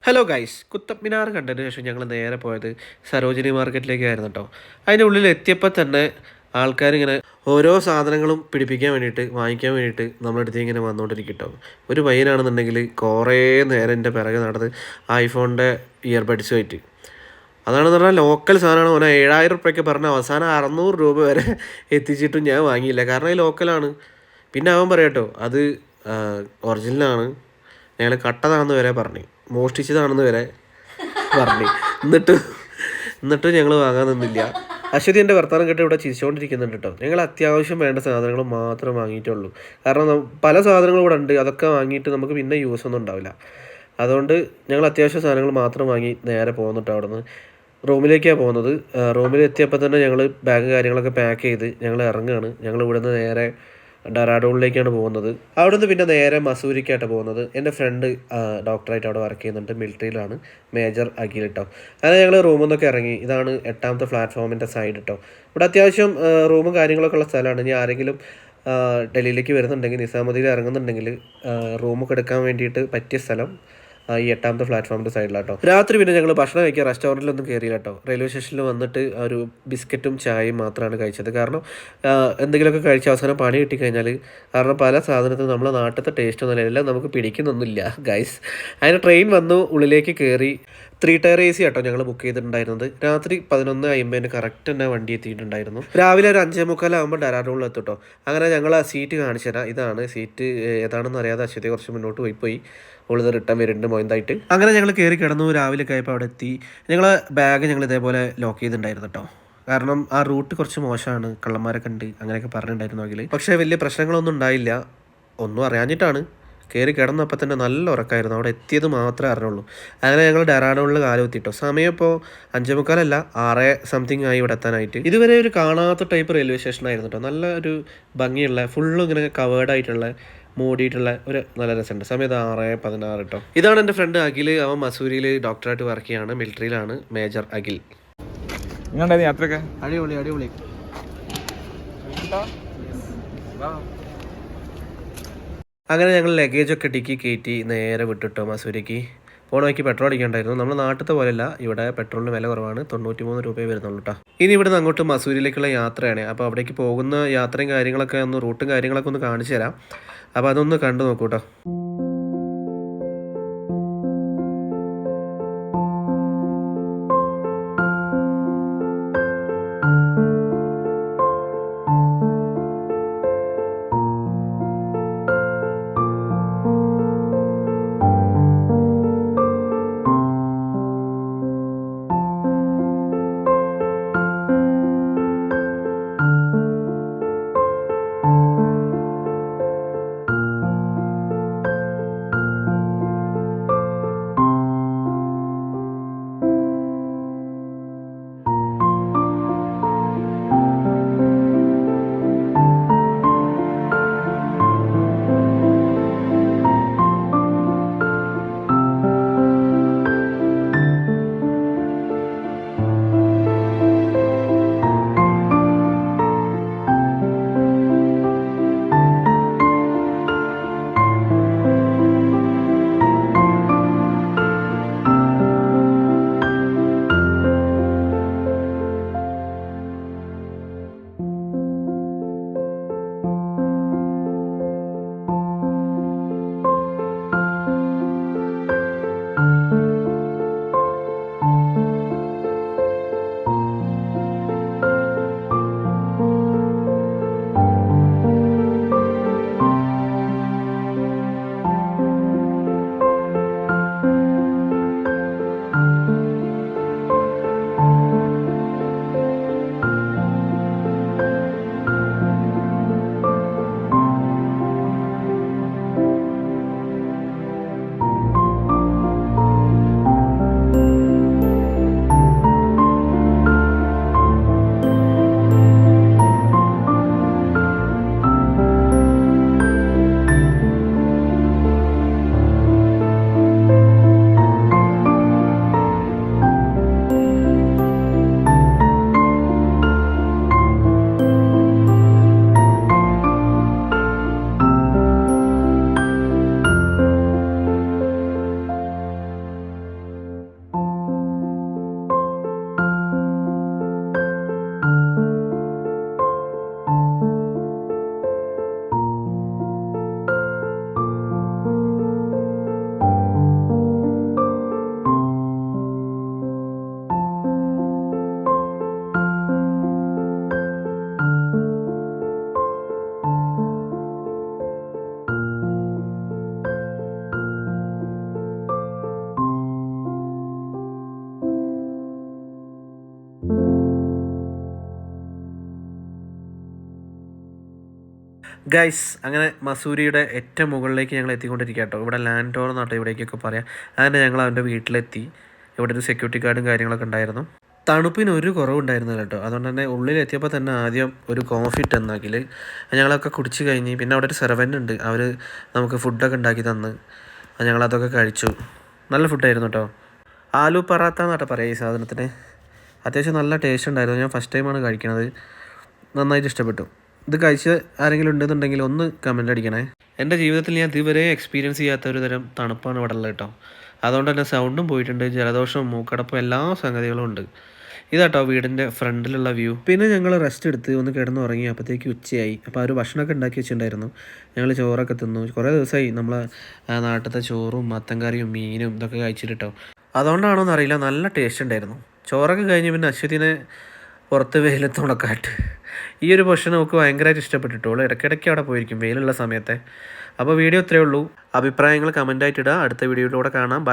Hello guys, Qutub Minar കണ്ടതിന് ശേഷം ഞങ്ങൾ നേരെ പോയത് സരോജിനി മാർക്കറ്റിലേക്കായിരുന്നു കേട്ടോ. അതിൻ്റെ ഉള്ളിൽ എത്തിയപ്പോൾ തന്നെ ആൾക്കാരിങ്ങനെ ഓരോ സാധനങ്ങളും പിടിപ്പിക്കാൻ വേണ്ടിയിട്ട് വാങ്ങിക്കാൻ വേണ്ടിയിട്ട് നമ്മുടെ അടുത്ത് ഇങ്ങനെ വന്നുകൊണ്ടിരിക്കും കേട്ടോ. ഒരു പയ്യനാണെന്നുണ്ടെങ്കിൽ കുറേ നേരം എൻ്റെ പിറകെ നടന്ന് ഐഫോണിൻ്റെ ഇയർബഡ്സ് ആയിട്ട് അതാണെന്ന് പറഞ്ഞാൽ ലോക്കൽ സാധനമാണ്. ഓനെ 7000 റുപ്യക്ക് പറഞ്ഞ അവസാനം 600 രൂപ വരെ എത്തിച്ചിട്ടും ഞാൻ വാങ്ങിയില്ല, കാരണം ഈ ലോക്കലാണ്. പിന്നെ അവൻ പറയാം കേട്ടോ, അത് ഒറിജിനലാണ്, ഞങ്ങൾ കട്ടതാണെന്ന് വരെ പറഞ്ഞു, മോഷ്ടിച്ചതാണെന്ന് വരെ പറഞ്ഞു. എന്നിട്ട് എന്നിട്ട് ഞങ്ങൾ വാങ്ങാൻ നിന്നില്ല. അശ്വതി എൻ്റെ വർത്തമാനം കേട്ട് ഇവിടെ ചിരിച്ചുകൊണ്ടിരിക്കുന്നുണ്ട് കേട്ടോ. ഞങ്ങൾ അത്യാവശ്യം വേണ്ട സാധനങ്ങൾ മാത്രം വാങ്ങിയിട്ടുള്ളൂ. കാരണം പല സാധനങ്ങളും ഇവിടെ ഉണ്ട്, അതൊക്കെ വാങ്ങിയിട്ട് നമുക്ക് പിന്നെ യൂസ് ഒന്നും ഉണ്ടാവില്ല. അതുകൊണ്ട് ഞങ്ങൾ അത്യാവശ്യ സാധനങ്ങൾ മാത്രം വാങ്ങി നേരെ പോകുന്നുട്ടോ. അവിടെ നിന്ന് റൂമിലേക്കാണ് പോകുന്നത്. റൂമിൽ എത്തിയപ്പോൾ തന്നെ ഞങ്ങൾ ബാഗ് കാര്യങ്ങളൊക്കെ പാക്ക് ചെയ്ത് ഞങ്ങൾ ഇറങ്ങുകയാണ്. ഞങ്ങൾ ഇവിടുന്ന് നേരെ ഡെറാഡൂണിലേക്കാണ് പോകുന്നത്. അവിടെ നിന്ന് പിന്നെ നേരെ മസൂരിക്കായിട്ട് പോകുന്നത്. എൻ്റെ ഫ്രണ്ട് ഡോക്ടറായിട്ട് അവിടെ വർക്ക് ചെയ്യുന്നുണ്ട്, മിലിറ്ററിയിലാണ്, മേജർ അഖിൽ കേട്ടോ. അങ്ങനെ ഞങ്ങൾ റൂമിൽ നിന്നൊക്കെ ഇറങ്ങി. ഇതാണ് 8ാമത്തെ പ്ലാറ്റ്ഫോമിൻ്റെ സൈഡ് കേട്ടോ. ഇവിടെ അത്യാവശ്യം റൂമും കാര്യങ്ങളൊക്കെ ഉള്ള സ്ഥലമാണ്. ഇനി ആരെങ്കിലും ഡൽഹിയിലേക്ക് വരുന്നുണ്ടെങ്കിൽ, നിസാമുദ്ദീനിൽ ഇറങ്ങുന്നുണ്ടെങ്കിൽ റൂമൊക്കെ എടുക്കാൻ വേണ്ടിയിട്ട് പറ്റിയ സ്ഥലം ഈ 8ാമത്തെ പ്ലാറ്റ്ഫോമിൻ്റെ സൈഡിലാട്ടോ. രാത്രി പിന്നെ ഞങ്ങൾ ഭക്ഷണം കഴിക്കാൻ റെസ്റ്റോറൻറ്റിലൊന്നും കയറിയില്ല കേട്ടോ. റെയിൽവേ സ്റ്റേഷനിൽ വന്നിട്ട് ഒരു ബിസ്ക്കറ്റും ചായയും മാത്രമാണ് കഴിച്ചത്. കാരണം എന്തെങ്കിലുമൊക്കെ കഴിച്ച് അവസാനം പണി കിട്ടിക്കഴിഞ്ഞാൽ, കാരണം പല സാധനത്തിനും നമ്മളെ നാട്ടിലത്തെ ടേസ്റ്റ് ഒന്നും എല്ലാം നമുക്ക് പിടിക്കുന്നൊന്നുമില്ല ഗൈസ്. അതിന് ട്രെയിൻ വന്നു, ഉള്ളിലേക്ക് കയറി. 3 ടയർ AC ആട്ടോ ഞങ്ങൾ ബുക്ക് ചെയ്തിട്ടുണ്ടായിരുന്നത്. രാത്രി 11:50 കറക്റ്റ് തന്നെ വണ്ടി എത്തിയിട്ടുണ്ടായിരുന്നു. രാവിലെ ഒരു 5:45 ആകുമ്പോൾ ഡെറാഡൂണിൽ എത്തും കേട്ടോ. അങ്ങനെ ഞങ്ങൾ ആ സീറ്റ് കാണിച്ചു തരാം. ഇതാണ് സീറ്റ്. ഏതാണെന്ന് അറിയാതെ അശ്വതി കുറച്ച് മുന്നോട്ട് പോയി ഉള്ളത് റിട്ടേൺ വരുന്നുണ്ട് മൊയന്തായിട്ട്. അങ്ങനെ ഞങ്ങൾ കയറി കിടന്നു. രാവിലെ ആയപ്പോൾ അവിടെ എത്തി. ഞങ്ങൾ ബാഗ് ഞങ്ങൾ ഇതേപോലെ ലോക്ക് ചെയ്തിട്ടുണ്ടായിരുന്നു കേട്ടോ. കാരണം ആ റൂട്ട് കുറച്ച് മോശമാണ്, കള്ളന്മാരൊക്കെ ഉണ്ട് അങ്ങനെയൊക്കെ പറഞ്ഞിട്ടുണ്ടായിരുന്നു അതിൽ. പക്ഷേ വലിയ പ്രശ്നങ്ങളൊന്നും ഉണ്ടായില്ല. ഒന്നും അറിയാഞ്ഞിട്ടാണ്. കയറി കിടന്നപ്പോൾ തന്നെ നല്ല ഉറക്കമായിരുന്നു. അവിടെ എത്തിയത് മാത്രമേ അറിഞ്ഞുള്ളൂ. അങ്ങനെ ഞങ്ങൾ ഡെറാഡൂണിൽ കാലം എത്തിയിട്ടോ. സമയം ഇപ്പോൾ 5:45 6 സംതിങ് ആയി ഇവിടെ എത്താനായിട്ട്. ഇതുവരെ ഒരു കാണാത്ത ടൈപ്പ് റെയിൽവേ സ്റ്റേഷനായിരുന്നു കേട്ടോ. നല്ല ഒരു ഭംഗിയുള്ള ഫുള്ളും ഇങ്ങനെ കവേർഡായിട്ടുള്ള മൂടിയിട്ടുള്ള ഒരു നല്ല രസമുണ്ട്. സമയം 6:16 കേട്ടോ. ഇതാണ് എൻ്റെ ഫ്രണ്ട് അഖിൽ. അവൻ മസൂരിയിൽ ഡോക്ടറായിട്ട് വർക്ക് ചെയ്യാണ്, മിലിറ്ററിയിലാണ്, മേജർ അഖിൽ. യാത്രയൊക്കെ അടിപൊളി അടിപൊളി. അങ്ങനെ ഞങ്ങൾ ലഗേജൊക്കെ ടിക്കി കയറ്റി നേരെ വിട്ടിട്ടോ മസൂരിക്ക്. പോണ വഴിക്ക് പെട്രോൾ അടിക്കണ്ടായിരുന്നു. നമ്മുടെ നാട്ടിലത്തെ പോലെയല്ല, ഇവിടെ പെട്രോളിന് വില കുറവാണ്, 93 രൂപയെ വരുന്നുള്ളൂ കേട്ടോ. ഇനി ഇവിടുന്ന് അങ്ങോട്ട് മസൂരിയിലേക്കുള്ള യാത്രയാണ്. അപ്പോൾ അവിടേക്ക് പോകുന്ന യാത്രയും കാര്യങ്ങളൊക്കെ ഒന്ന്, റൂട്ടും കാര്യങ്ങളൊക്കെ ഒന്ന് കാണിച്ചു തരാം. അപ്പോൾ അതൊന്ന് കണ്ടു നോക്കൂ കേട്ടോ. ഗൈസ് അങ്ങനെ മസൂരിയുടെ ഏറ്റവും മുകളിലേക്ക് ഞങ്ങൾ എത്തിക്കൊണ്ടിരിക്കുക കേട്ടോ. ഇവിടെ ലാൻഡ് ടോർ എന്നാട്ടോ ഇവിടേക്കൊക്കെ പറയാം. അങ്ങനെ ഞങ്ങൾ അവൻ്റെ വീട്ടിലെത്തി. ഇവിടെ ഒരു സെക്യൂരിറ്റി ഗാർഡും കാര്യങ്ങളൊക്കെ ഉണ്ടായിരുന്നു. തണുപ്പിന് ഒരു കുറവുണ്ടായിരുന്നില്ല കേട്ടോ. അതുകൊണ്ട് തന്നെ ഉള്ളിലെത്തിയപ്പോൾ തന്നെ ആദ്യം ഒരു കോഫി ഇട്ടെന്നാക്കിൽ ഞങ്ങളൊക്കെ കുടിച്ച് കഴിഞ്ഞ് പിന്നെ അവിടെ ഒരു സെർവൻ്റ് ഉണ്ട്. അവർ നമുക്ക് ഫുഡൊക്കെ ഉണ്ടാക്കി തന്ന് ഞങ്ങളതൊക്കെ കഴിച്ചു. നല്ല ഫുഡായിരുന്നു കേട്ടോ. ആലു പറാത്ത എന്നാട്ടോ പറയുക ഈ സാധനത്തിന്. അത്യാവശ്യം നല്ല ടേസ്റ്റ് ഉണ്ടായിരുന്നു. ഞാൻ ഫസ്റ്റ് ടൈമാണ് കഴിക്കണത്. നന്നായിട്ട് ഇഷ്ടപ്പെട്ടു. ഇത് കഴിച്ച് ആരെങ്കിലും ഉണ്ടെന്നുണ്ടെങ്കിൽ ഒന്ന് കമൻ്റ് അടിക്കണേ. എൻ്റെ ജീവിതത്തിൽ ഞാൻ ഇതുവരെ എക്സ്പീരിയൻസ് ചെയ്യാത്ത ഒരു തരം തണുപ്പാണ് ഇവിടെ ഉള്ളത് കേട്ടോ. അതുകൊണ്ട് തന്നെ സൗണ്ടും പോയിട്ടുണ്ട്, ജലദോഷവും മൂക്കടപ്പും എല്ലാ സംഗതികളും ഉണ്ട്. ഇതാട്ടോ വീടിൻ്റെ ഫ്രണ്ടിലുള്ള വ്യൂ. പിന്നെ ഞങ്ങൾ റെസ്റ്റ് എടുത്ത് ഒന്ന് കിടന്നുറങ്ങി. അപ്പോഴത്തേക്ക് ഉച്ചയായി. അപ്പോൾ അവർ ഭക്ഷണമൊക്കെ ഉണ്ടാക്കി വെച്ചിട്ടുണ്ടായിരുന്നു. ഞങ്ങൾ ചോറൊക്കെ തിന്നു. കുറേ ദിവസമായി നമ്മൾ നാട്ടിലത്തെ ചോറും മത്തൻ കറിയും മീനും ഇതൊക്കെ കഴിച്ചിട്ട് കേട്ടോ. അതുകൊണ്ടാണോന്ന് അറിയില്ല, നല്ല ടേസ്റ്റ് ഉണ്ടായിരുന്നു. ചോറൊക്കെ കഴിഞ്ഞ് പിന്നെ അശ്വതിനെ പുറത്ത് വെയിലത്ത് ഉണക്കാട്ട് ഈ ഒരു പൊസിഷൻ നമുക്ക് ഭയങ്കരമായിട്ട് ഇഷ്ടപ്പെട്ടിട്ടുള്ളൂ. ഇടയ്ക്കിടയ്ക്ക് അവിടെ പോയിരിക്കും വെയിലുള്ള സമയത്തെ. അപ്പോൾ വീഡിയോ ഇത്രയേ ഉള്ളൂ. അഭിപ്രായങ്ങൾ കമൻ്റായിട്ട് ഇടുക. അടുത്ത വീഡിയോയിലൂടെ കാണാം. ബൈ.